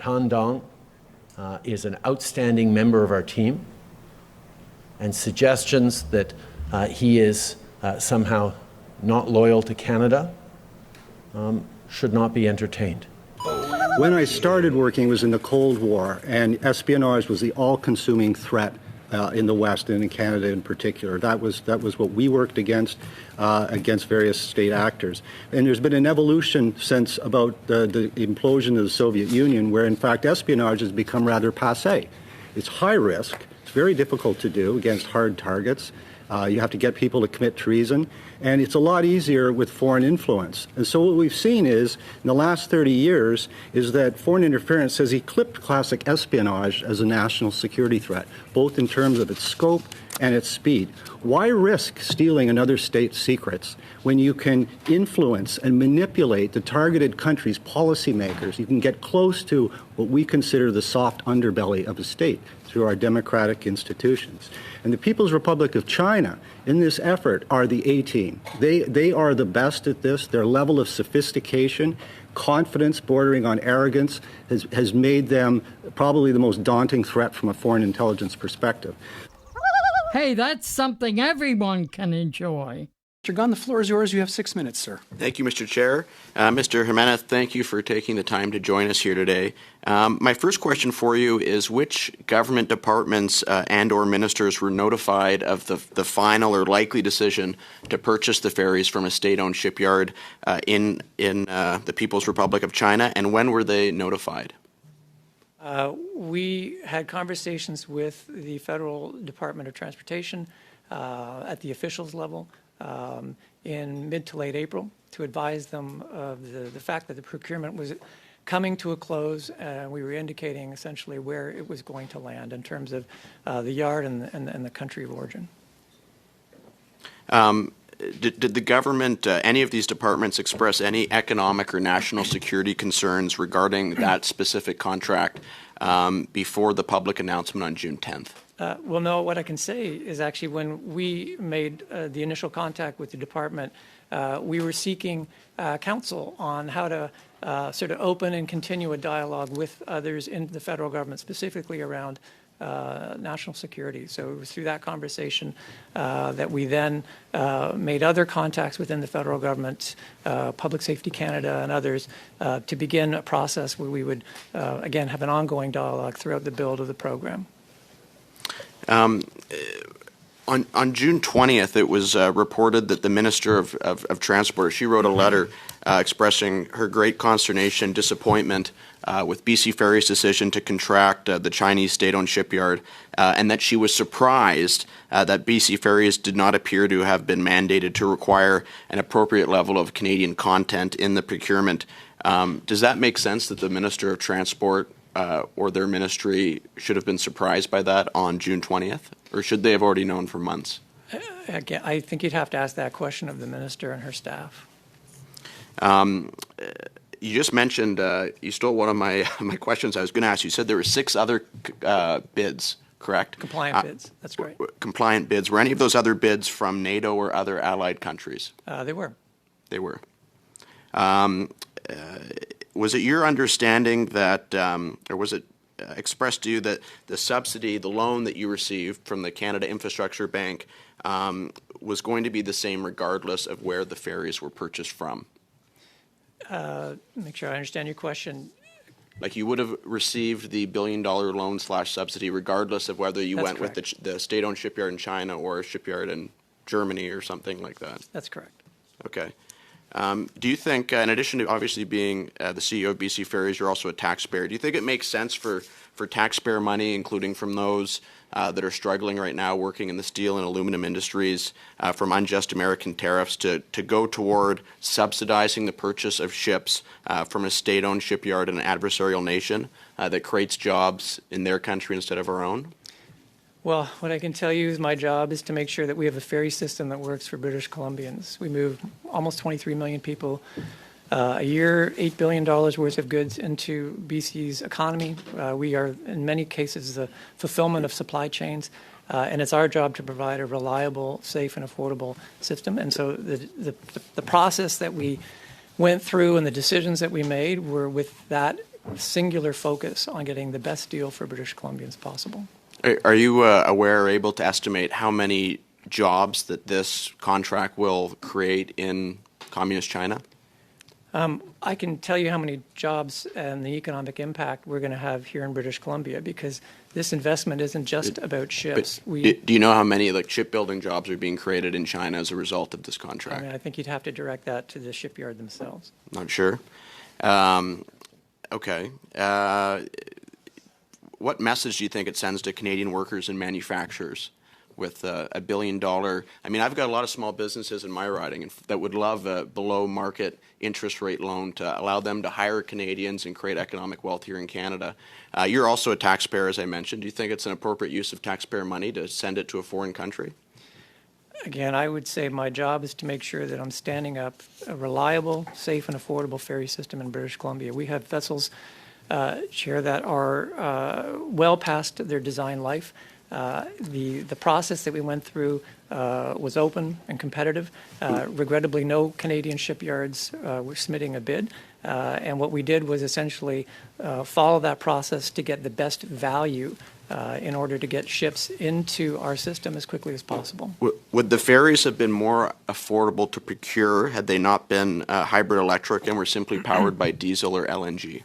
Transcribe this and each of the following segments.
Han Dong is an outstanding member of our team, and suggestions that he is somehow not loyal to Canada should not be entertained. When I started working, it was in the Cold War, and espionage was the all-consuming threat in the West and in Canada in particular. That was what we worked against various state actors. And there's been an evolution since about the implosion of the Soviet Union, where in fact espionage has become rather passé. It's high risk. It's very difficult to do against hard targets. You have to get people to commit treason, and it's a lot easier with foreign influence. And so what we've seen is, in the last 30 years, is that foreign interference has eclipsed classic espionage as a national security threat, both in terms of its scope and its speed. Why risk stealing another state's secrets when you can influence and manipulate the targeted country's policymakers? You can get close to what we consider the soft underbelly of a state through our democratic institutions. And the People's Republic of China, in this effort, are the A-team. They are the best at this. Their level of sophistication, confidence bordering on arrogance has made them probably the most daunting threat from a foreign intelligence perspective. Hey, that's something everyone can enjoy. Mr. Gunn, the floor is yours. You have 6 minutes, sir. Thank you, Mr. Chair. Mr. Jimenez, thank you for taking the time to join us here today. My first question for you is, which government departments and or ministers were notified of the final or likely decision to purchase the ferries from a state-owned shipyard in the People's Republic of China, and when were they notified? We had conversations with the Federal Department of Transportation at the officials level in mid to late April to advise them of the fact that the procurement was coming to a close. We were indicating essentially where it was going to land in terms of the yard and the country of origin. Did the government, any of these departments, express any economic or national security concerns regarding that specific contract before the public announcement on June 10th? Well, no, what I can say is actually when we made the initial contact with the department, we were seeking counsel on how to sort of open and continue a dialogue with others in the federal government, specifically around national security. So it was through that conversation that we then made other contacts within the federal government, Public Safety Canada and others, to begin a process where we would, again, have an ongoing dialogue throughout the build of the program. On June 20th, it was reported that the Minister of Transport, she wrote a letter expressing her great consternation, disappointment with BC Ferries' decision to contract the Chinese state-owned shipyard, and that she was surprised that BC Ferries did not appear to have been mandated to require an appropriate level of Canadian content in the procurement. Does that make sense that the Minister of Transport or their ministry should have been surprised by that on June 20th? Or should they have already known for months? Again, I think you'd have to ask that question of the minister and her staff. You just mentioned, you stole one of my questions I was going to ask. You said there were 6 other bids, correct? Compliant bids, that's right. Compliant bids. Were any of those other bids from NATO or other allied countries? They were. They were. Was it your understanding that, or was it expressed to you that the subsidy, the loan that you received from the Canada Infrastructure Bank was going to be the same regardless of where the ferries were purchased from? Make sure I understand your question. Like you would have received the $1 billion loan / subsidy regardless of whether you went with the state-owned shipyard in China or a shipyard in Germany or something like that? That's correct. Okay. Do you think, in addition to obviously being the CEO of BC Ferries, you're also a taxpayer. Do you think it makes sense for taxpayer money, including from those that are struggling right now working in the steel and aluminum industries from unjust American tariffs to go toward subsidizing the purchase of ships from a state-owned shipyard in an adversarial nation that creates jobs in their country instead of our own? Well, what I can tell you is my job is to make sure that we have a ferry system that works for British Columbians. We move almost 23 million people a year, $8 billion worth of goods into BC's economy. We are, in many cases, the fulfillment of supply chains, and it's our job to provide a reliable, safe, and affordable system. And so the process that we went through and the decisions that we made were with that singular focus on getting the best deal for British Columbians possible. Are you aware or able to estimate how many jobs that this contract will create in Communist China? I can tell you how many jobs and the economic impact we're going to have here in British Columbia, because this investment isn't just about ships. Do you know how many shipbuilding jobs are being created in China as a result of this I contract? mean, I think you'd have to direct that to the shipyard themselves. Not sure. Okay. What message do you think it sends to Canadian workers and manufacturers with $1 billion? I mean, I've got a lot of small businesses in my riding that would love a below-market interest rate loan to allow them to hire Canadians and create economic wealth here in Canada. You're also a taxpayer, as I mentioned. Do you think it's an appropriate use of taxpayer money to send it to a foreign country? Again, I would say my job is to make sure that I'm standing up a reliable, safe, and affordable ferry system in British Columbia. We have vessels, Chair, that are well past their design life. The process that we went through was open and competitive. Regrettably, no Canadian shipyards were submitting a bid. And what we did was essentially follow that process to get the best value in order to get ships into our system as quickly as possible. Would the ferries have been more affordable to procure had they not been hybrid electric and were simply powered by diesel or LNG?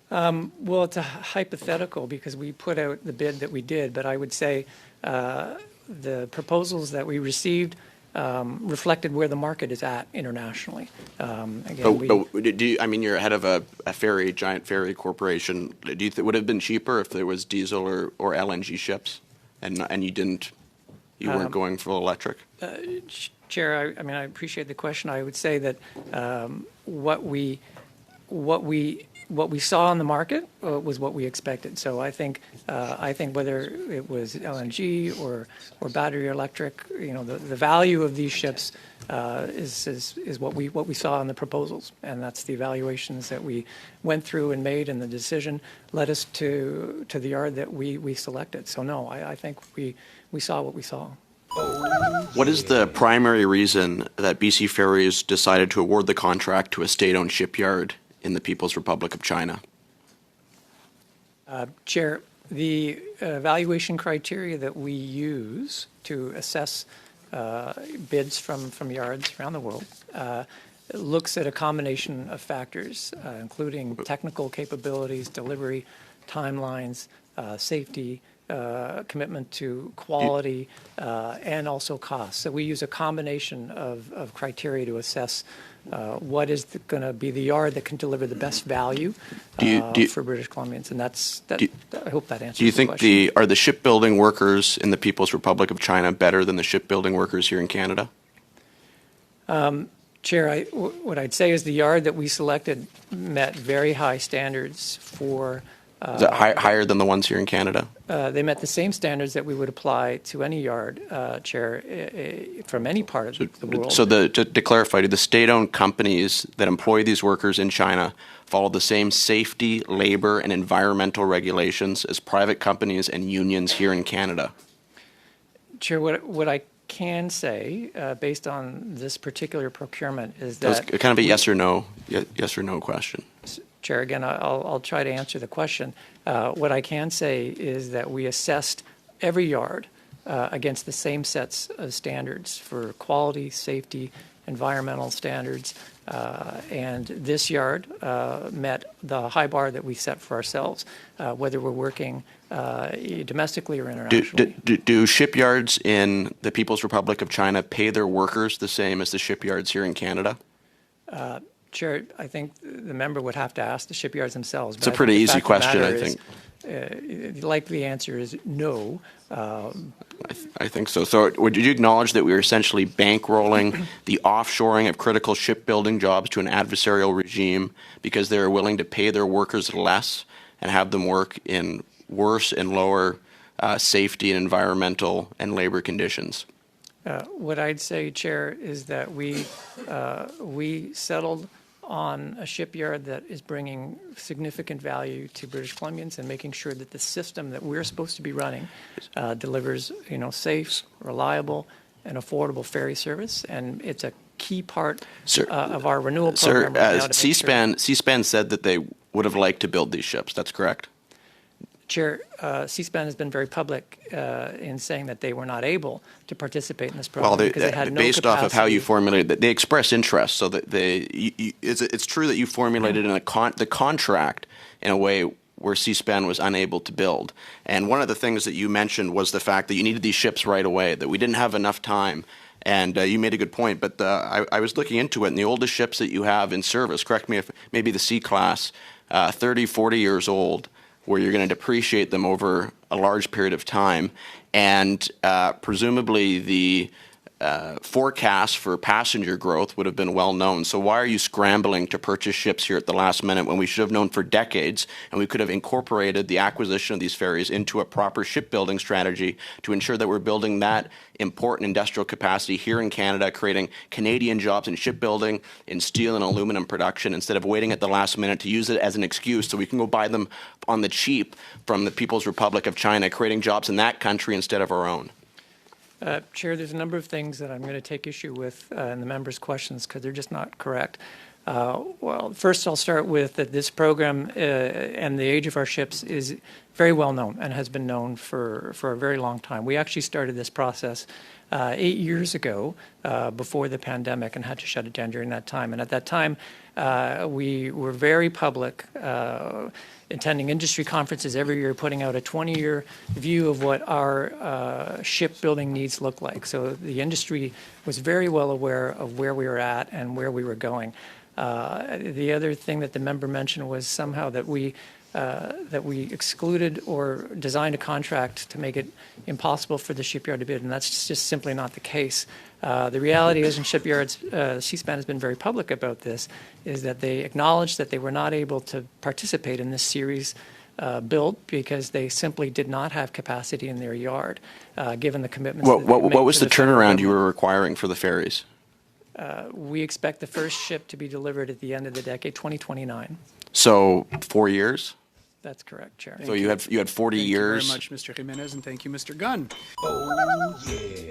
Well, it's a hypothetical because we put out the bid that we did, but I would say the proposals that we received reflected where the market is at internationally. I mean, you're head of a giant ferry corporation. Do you would it have been cheaper if there was diesel or LNG ships, and you weren't going full electric? Chair, I mean, I appreciate the question. I would say that what we saw in the market was what we expected. So I think whether it was LNG or battery electric, the value of these ships is what we saw in the proposals, and that's the evaluations that we went through and made, and the decision led us to the yard that we selected. So no, I think we saw what we saw. What is the primary reason that BC Ferries decided to award the contract to a state-owned shipyard in the People's Republic of China? Chair, the evaluation criteria that we use to assess bids from yards around the world looks at a combination of factors, including technical capabilities, delivery timelines, safety, commitment to quality, and also cost. So we use a combination of criteria to assess what is going to be the yard that can deliver the best value for British Columbians, and I hope that answers the question. Do you think are the shipbuilding workers in the People's Republic of China better than the shipbuilding workers here in Canada? Chair, what I'd say is the yard that we selected met very high standards for. Is that higher than the ones here in Canada? They met the same standards that we would apply to any yard, Chair, from any part of the world. So to clarify, do the state-owned companies that employ these workers in China follow the same safety, labor, and environmental regulations as private companies and unions here in Canada? Chair, what I can say, based on this particular procurement, is that... It's kind of a yes or no question. Chair, again, I'll try to answer the question. What I can say is that we assessed every yard against the same sets of standards for quality, safety, environmental standards, and this yard met the high bar that we set for ourselves, whether we're working domestically or internationally. Do shipyards in the People's Republic of China pay their workers the same as the shipyards here in Canada? Chair, I think the member would have to ask the shipyards themselves. It's a pretty easy question, I think. Likely answer is no. I think so. So would you acknowledge that we are essentially bankrolling the offshoring of critical shipbuilding jobs to an adversarial regime because they're willing to pay their workers less and have them work in worse and lower safety and environmental and labor conditions? What I'd say, Chair, is that we settled on a shipyard that is bringing significant value to British Columbians and making sure that the system that we're supposed to be running delivers, safe, reliable, and affordable ferry service. And it's a key part of our renewal program. Sir, C-SPAN said that they would have liked to build these ships. That's correct? Chair, Seaspan has been very public in saying that they were not able to participate in this program because they had no based capacity. off of how you formulated that, they express interest. So that it's true that you formulated in the contract in a way where Seaspan was unable to build. And one of the things that you mentioned was the fact that you needed these ships right away, that we didn't have enough time. And you made a good point, but I was looking into it, and the oldest ships that you have in service, correct me if maybe the C-class, 30, 40 years old, where you're going to depreciate them over a large period of time, and presumably the forecast for passenger growth would have been well known. So why are you scrambling to purchase ships here at the last minute when we should have known for decades, and we could have incorporated the acquisition of these ferries into a proper shipbuilding strategy to ensure that we're building that important industrial capacity here in Canada, creating Canadian jobs in shipbuilding, in steel and aluminum production, instead of waiting at the last minute to use it as an excuse so we can go buy them on the cheap from the People's Republic of China, creating jobs in that country instead of our own? Chair, there's a number of things that I'm going to take issue with in the members' questions because they're just not correct. Well, first I'll start with that this program and the age of our ships is very well known and has been known for a very long time. We actually started this process 8 years ago before the pandemic and had to shut it down during that time. And at that time, we were very public, attending industry conferences every year, putting out a 20-year view of what our shipbuilding needs look like. So the industry was very well aware of where we were at and where we were going. The other thing that the member mentioned was somehow that we excluded or designed a contract to make it impossible for the shipyard to bid, and that's just simply not the case. The reality is in shipyards, Seaspan has been very public about this, is that they acknowledged that they were not able to participate in this series build because they simply did not have capacity in their yard, given the commitments. What was the turnaround you were requiring for the ferries? We expect the first ship to be delivered at the end of the decade, 2029. So 4 years? That's correct, Chair. So you had 40 years. Thank you very much, Mr. Jimenez, and thank you, Mr. Gunn. Oh, yeah.